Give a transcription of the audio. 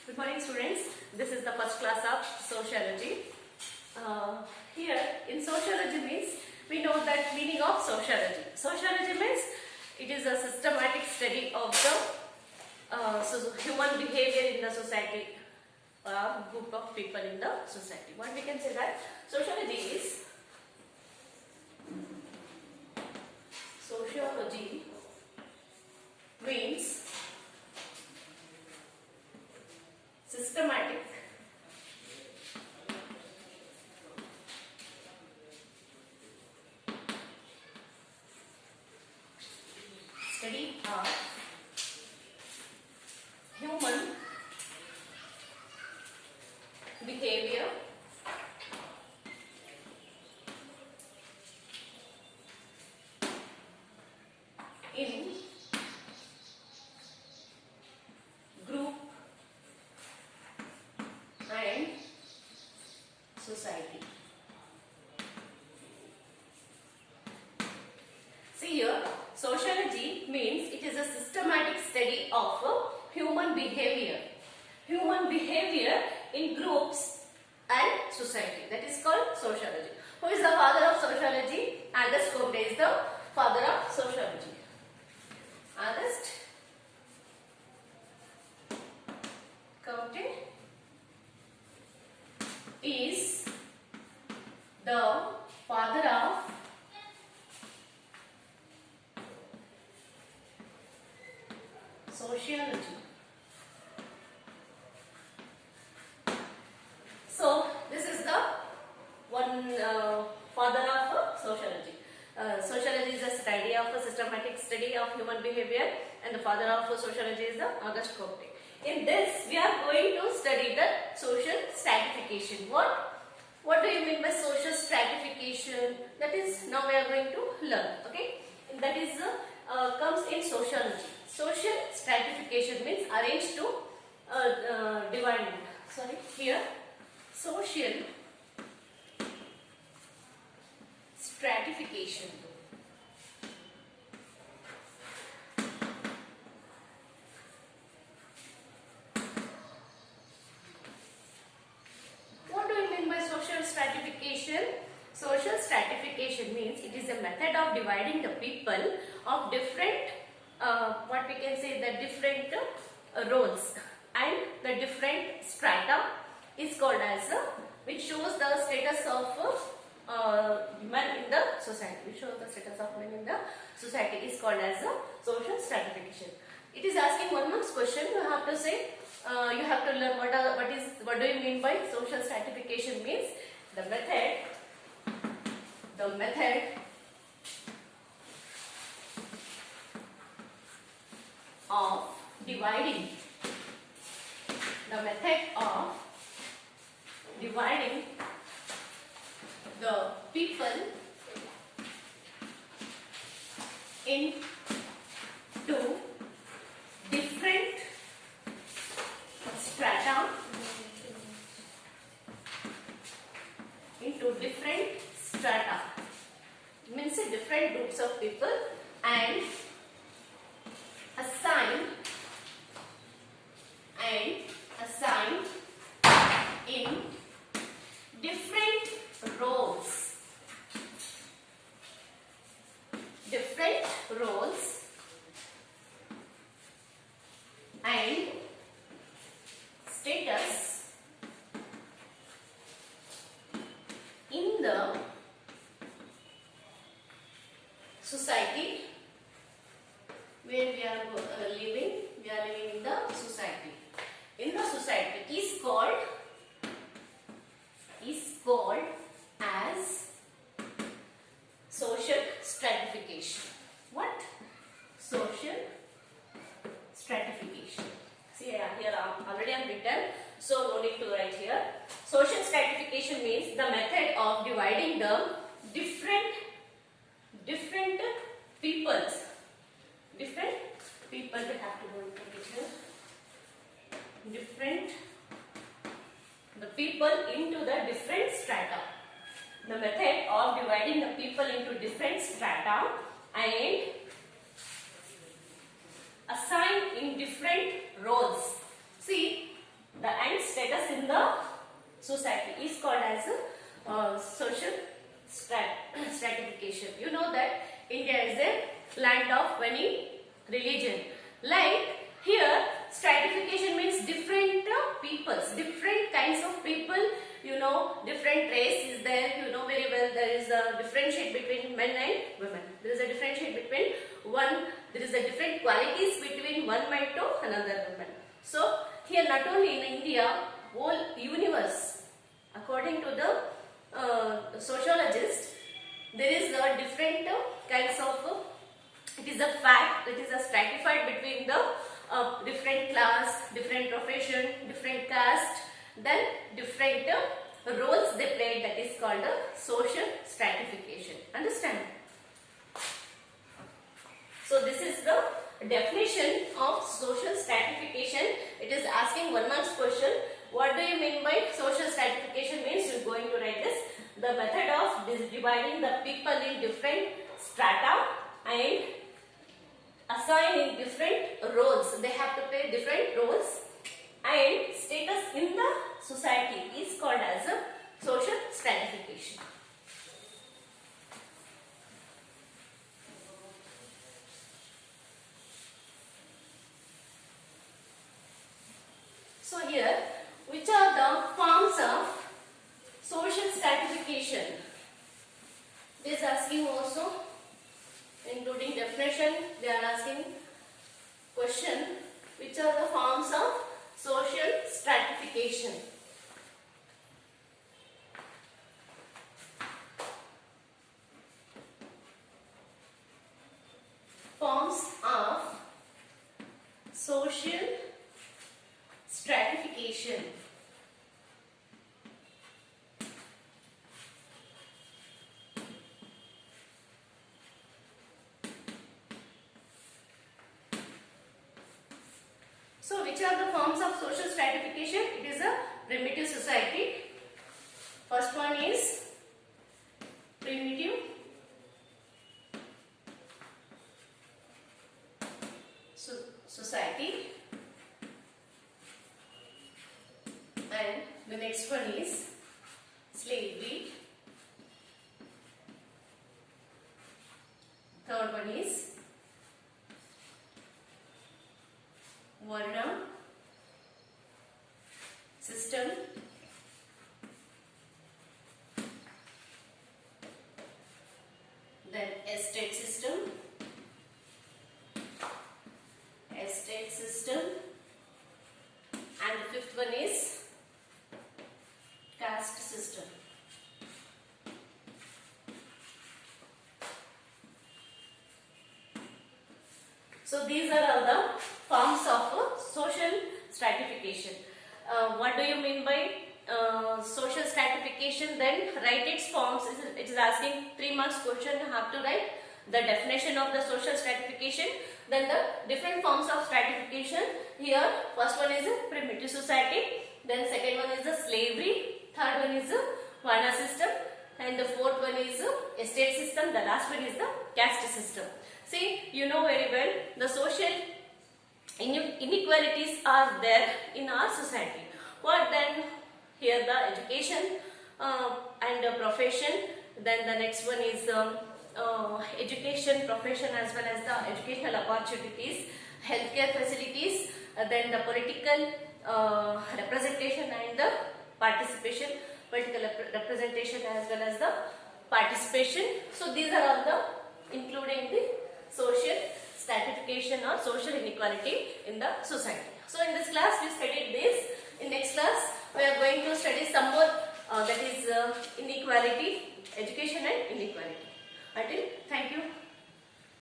Good morning, students. This is the first class of sociology. Here in sociology means we know that meaning of sociology. Sociology means it is a systematic study of the human behavior in the society or group of people in the society. What we can say that sociology means systematic study of human behavior in group and society. See here, sociology means it is a systematic study of human behavior. Human behavior in groups and society. That is called sociology. Who is the father of sociology? Auguste Comte is the father of sociology. Auguste Comte is the father of sociology. So this is the one father of sociology. Sociology is a study of a systematic study of human behavior, and the father of sociology is the Auguste Comte. In this, we are going to study the social stratification. What do you mean by social stratification? That is, now we are going to learn. Okay, and that is comes in sociology. Social stratification means arranged to divide. Sorry, here social stratification. What do you mean by social stratification? Social stratification means it is a method of dividing the people of different, what we can say, the different roles, and the different strata is called as which shows the status of men in the society. Which shows the status of men in the society is called as social stratification. It is asking one marks question. You have to say, you have to learn what do you mean by social stratification means the method of dividing the people into different strata, means different groups of people, and assign in different roles and status in the society where we are living. We are living in the society. In the society is called as social stratification. What? Social stratification. See here already I have written, so no need to write here. Social stratification means the method of dividing the different peoples. Different people, we have to go into picture. The people into the different strata. The method of dividing the people into different strata and assign in different roles. See, the land of any religion. Like here, stratification means different peoples, different kinds of people. You know, different race is there. You know very well. There is a differentiate between men and women. There is a differentiate between one. There is a different qualities between one man to another woman. So here, not only in India, whole universe, according to the sociologist, there is a different kinds of. It is a fact. It is a stratified between the different class, different profession, different caste, then different roles they play. That is called social stratification. Understand? So this is the definition of social stratification. It is asking 1 marks question. What do you mean by social stratification? Means you are going to write this. The method of dividing the people in different strata and assigning different roles. They have to play different roles and status in the society is called as a social stratification. So here, which are the forms of social stratification? It is asking also, including definition, they are asking question, which are the forms of social stratification? Forms of social stratification. So, which are the forms of social stratification? It is a primitive society. First one is primitive society, and the next one is slavery. Third one is Varna system. Then estate system. And the fifth one is caste system. So these are all the forms of social stratification. What do you mean by social stratification? Then write its forms. It is asking 3 marks question. You have to write the definition of the social stratification, then the different forms of stratification. Here first one is a primitive society, then second one is the slavery, third one is the Varna system, and the fourth one is the estate system, the last one is the caste system. See, you know very well the social inequalities are there in our society. What then? Here the education and profession, then the next one is education, profession, as well as the educational opportunities, healthcare facilities, then the political representation and the participation, political representation as well as the participation. So these are all the including the social stratification or social inequality in the society. So in this class we studied this. In next class we are going to study some more that is inequality, education and inequality. Until, thank you.